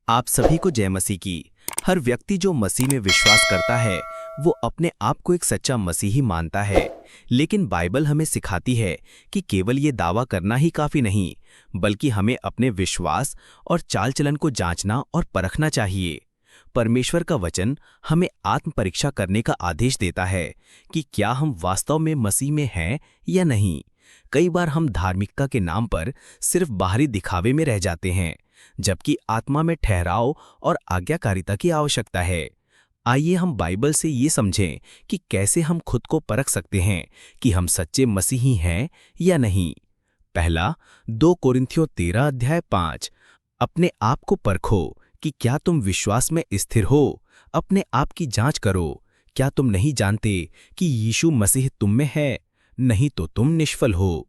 आप सभी को जय मसीह की। हर व्यक्ति जो मसीह में विश्वास करता है वो अपने आप को एक सच्चा मसीही मानता है। लेकिन बाइबल हमें सिखाती है कि केवल ये दावा करना ही काफी नहीं, बल्कि हमें अपने विश्वास और चाल चलन को जांचना और परखना चाहिए। परमेश्वर का वचन हमें आत्म परीक्षा करने का आदेश देता है कि क्या हम वास्तव में मसीह में हैं या नहीं। कई बार हम धार्मिकता के नाम पर सिर्फ बाहरी दिखावे में रह जाते हैं, जबकि आत्मा में ठहराव और आज्ञाकारिता की आवश्यकता है। आइए हम बाइबल से ये समझें कि कैसे हम खुद को परख सकते हैं कि हम सच्चे मसीही हैं या नहीं। पहला, 2 कोरिन्थियों 13 अध्याय 5। अपने आप को परखो कि क्या तुम विश्वास में स्थिर हो। अपने आप की जांच करो। क्या तुम नहीं जानते कि यीशु मसीह तुम में है? नहीं तो तुम निष्फल हो।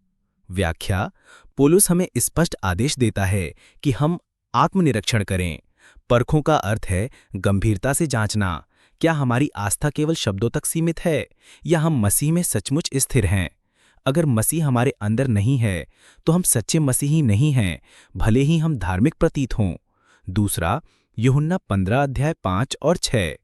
व्याख्या: पौलुस हमें स्पष्ट आदेश देता है कि हम आत्मनिरीक्षण करें। परखों का अर्थ है गंभीरता से जांचना। क्या हमारी आस्था केवल शब्दों तक सीमित है या हम मसीह में सचमुच स्थिर हैं? अगर मसीह हमारे अंदर नहीं है तो हम सच्चे मसीही नहीं हैं, भले ही हम धार्मिक प्रतीत हों। दूसरा, यूहन्ना 15 अध्याय 5 और 6।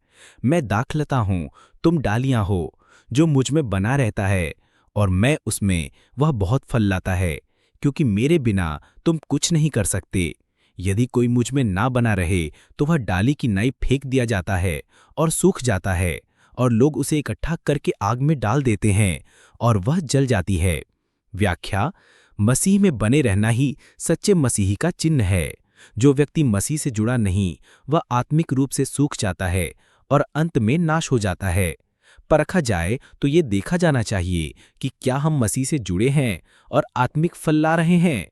मैं दाखलता हूँ, तुम डालियां हो। जो मुझ में बना रहता है और मैं उसमें, वह बहुत फल लाता है, क्योंकि मेरे बिना तुम कुछ नहीं कर सकते। यदि कोई मुझ में ना बना रहे तो वह डाली की नाई फेंक दिया जाता है और सूख जाता है, और लोग उसे इकट्ठा करके आग में डाल देते हैं और वह जल जाती है। व्याख्या: मसीह में बने रहना ही सच्चे मसीही का चिन्ह है। जो व्यक्ति मसीह से जुड़ा नहीं, वह आत्मिक रूप से सूख जाता है और अंत में नाश हो जाता है। परखा जाए तो ये देखा जाना चाहिए कि क्या हम मसीह से जुड़े हैं और आत्मिक फल ला रहे हैं।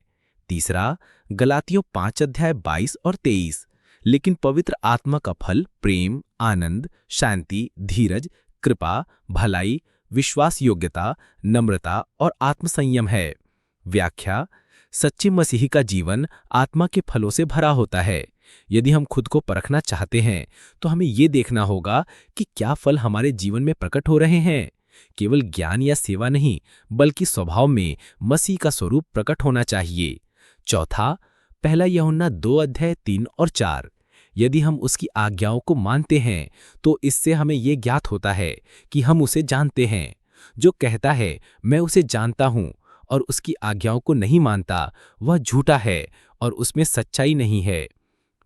तीसरा, गलातियों 5 अध्याय 22 और 23। लेकिन पवित्र आत्मा का फल प्रेम, आनंद, शांति, धीरज, कृपा, भलाई, विश्वास योग्यता, नम्रता और आत्मसंयम है। व्याख्या: सच्चे मसीही का जीवन आत्मा के फलों से भरा होता है। यदि हम खुद को परखना चाहते हैं तो हमें ये देखना होगा कि क्या फल हमारे जीवन में प्रकट हो रहे हैं। केवल ज्ञान या सेवा नहीं, बल्कि स्वभाव में मसीह का स्वरूप प्रकट होना चाहिए। चौथा, पहला यूहन्ना 2 अध्याय 3 और 4। यदि हम उसकी आज्ञाओं को मानते हैं तो इससे हमें ये ज्ञात होता है कि हम उसे जानते हैं। जो कहता है मैं उसे जानता हूँ और उसकी आज्ञाओं को नहीं मानता, वह झूठा है और उसमें सच्चाई नहीं है।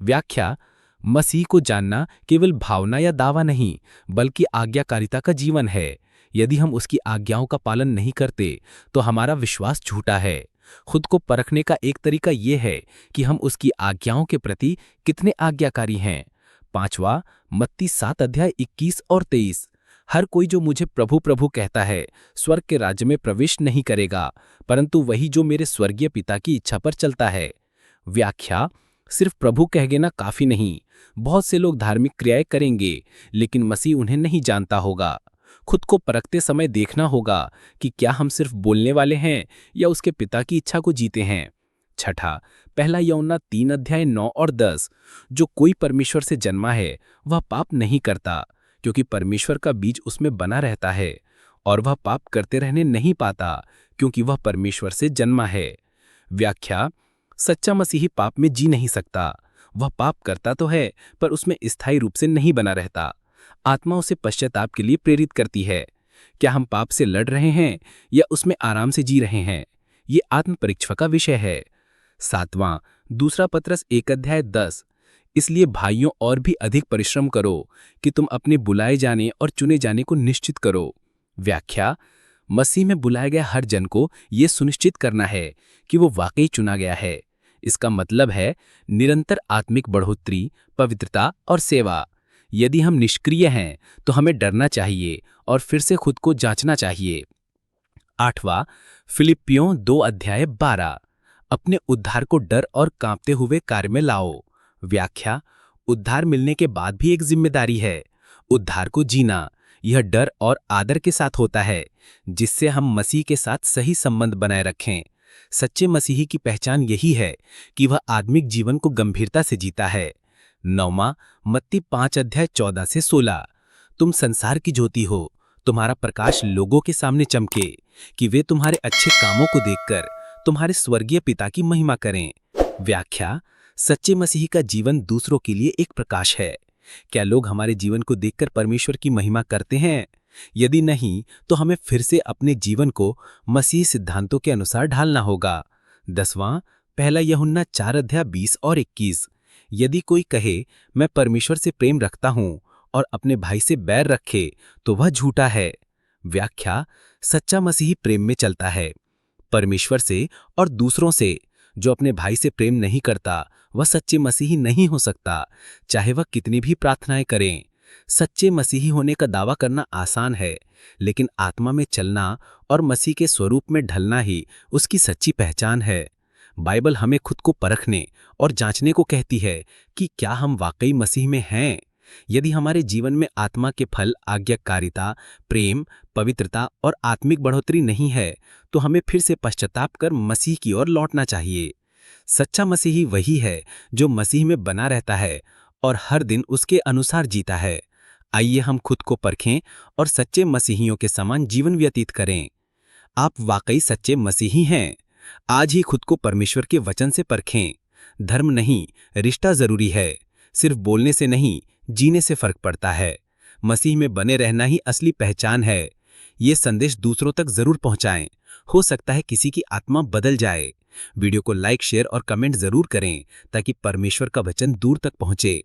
व्याख्या: मसीह को जानना केवल भावना या दावा नहीं, बल्कि आज्ञाकारिता का जीवन है। यदि हम उसकी आज्ञाओं का पालन नहीं करते तो हमारा विश्वास झूठा है। खुद को परखने का एक तरीका यह है कि हम उसकी आज्ञाओं के प्रति कितने आज्ञाकारी हैं। पांचवा, मत्ती 7 अध्याय 21 और 23। हर कोई जो मुझे प्रभु प्रभु कहता है स्वर्ग के राज्य में प्रवेश नहीं करेगा, परंतु वही जो मेरे स्वर्गीय पिता की इच्छा पर चलता है। व्याख्या: सिर्फ प्रभु कह देना काफी नहीं। बहुत से लोग धार्मिक क्रियाएं करेंगे, लेकिन मसीह उन्हें नहीं जानता होगा। खुद को परखते समय देखना होगा कि क्या हम सिर्फ बोलने वाले हैं या उसके पिता की इच्छा को जीते हैं। छठा, पहला यूहन्ना 3 अध्याय 9 और 10। जो कोई परमेश्वर से जन्मा है वह पाप नहीं करता, क्योंकि परमेश्वर का बीज उसमें बना रहता है, और वह पाप करते रहने नहीं पाता, क्योंकि वह परमेश्वर से जन्मा है। व्याख्या: सच्चा मसीही पाप में जी नहीं सकता। वह पाप करता तो है, पर उसमें स्थायी रूप से नहीं बना रहता। आत्मा उसे पश्चाताप के लिए प्रेरित करती है। क्या हम पाप से लड़ रहे हैं या उसमें आराम से जी रहे हैं? ये आत्म परीक्षा का विषय है। सातवां, दूसरा पत्रस 1 अध्याय 10। इसलिए भाइयों, और भी अधिक परिश्रम करो कि तुम अपने बुलाए जाने और चुने जाने को निश्चित करो। व्याख्या: मसीह में बुलाए गए हर जन को यह सुनिश्चित करना है कि वो वाकई चुना गया है। इसका मतलब है निरंतर आत्मिक बढ़ोतरी, पवित्रता और सेवा। यदि हम निष्क्रिय हैं तो हमें डरना चाहिए और फिर से खुद को जांचना चाहिए। आठवां, फिलिप्पियों 2 अध्याय 12। अपने उद्धार को डर और कांपते हुए कार्य में लाओ। व्याख्या: उद्धार मिलने के बाद भी एक जिम्मेदारी है, उद्धार को जीना। यह डर और आदर के साथ होता है, जिससे हम मसीह के साथ सही संबंध बनाए रखें। सच्चे मसीही की पहचान यही है कि वह आत्मिक जीवन को गंभीरता से जीता है। नौवां, मत्ती 5 अध्याय 14 से 16। तुम संसार की ज्योति हो, तुम्हारा प्रकाश लोगों के सामने चमके, कि वे तुम्हारे अच्छे कामों को देखकर तुम्हारे स्वर्गीय पिता की महिमा करें। व्याख्या: सच्चे मसीही का जीवन दूसरों के लिए एक प्रकाश है। क्या लोग हमारे जीवन को देखकर परमेश्वर की महिमा करते हैं? यदि नहीं, तो हमें फिर से अपने जीवन को मसीही सिद्धांतों के अनुसार ढालना होगा। 10वां, पहला यूहन्ना 4:20 और 21। यदि कोई कहे मैं परमेश्वर से प्रेम रखता हूं और अपने भाई से बैर रखे, तो वह झूठा है। व्याख्या: सच्चा मसीही प्रेम में चलता है, परमेश्वर से और दूसरों से। जो अपने भाई से प्रेम नहीं करता, वह सच्चे मसीही नहीं हो सकता, चाहे वह कितनी भी प्रार्थनाएं करें। सच्चे मसीही होने का दावा करना आसान है, लेकिन आत्मा में चलना और मसीह के स्वरूप में ढलना ही उसकी सच्ची पहचान है। बाइबल हमें खुद को परखने और जांचने को कहती है कि क्या हम वाकई मसीह में हैं। यदि हमारे जीवन में आत्मा के फल आज्ञाकारिता, प्रेम, पवित्रता और आत्मिक बढ़ोतरी नहीं है, तो हमें फिर से पश्चाताप कर मसीह की ओर लौटना चाहिए। सच्चा मसीही वही है जो मसीह में बना रहता है और हर दिन उसके अनुसार जीता है। आइए हम खुद को परखें और सच्चे मसीहियों के समान जीवन व्यतीत करें। आप वाकई सच्चे मसीही हैं। आज ही खुद को परमेश्वर के वचन से परखें। धर्म नहीं, रिश्ता जरूरी है। सिर्फ बोलने से नहीं, जीने से फर्क पड़ता है। मसीह में बने रहना ही असली पहचान है। ये संदेश दूसरों तक जरूर पहुंचाएं। हो सकता है किसी की आत्मा बदल जाए। वीडियो को लाइक, शेयर और कमेंट जरूर करें ताकि परमेश्वर का वचन दूर तक पहुंचे।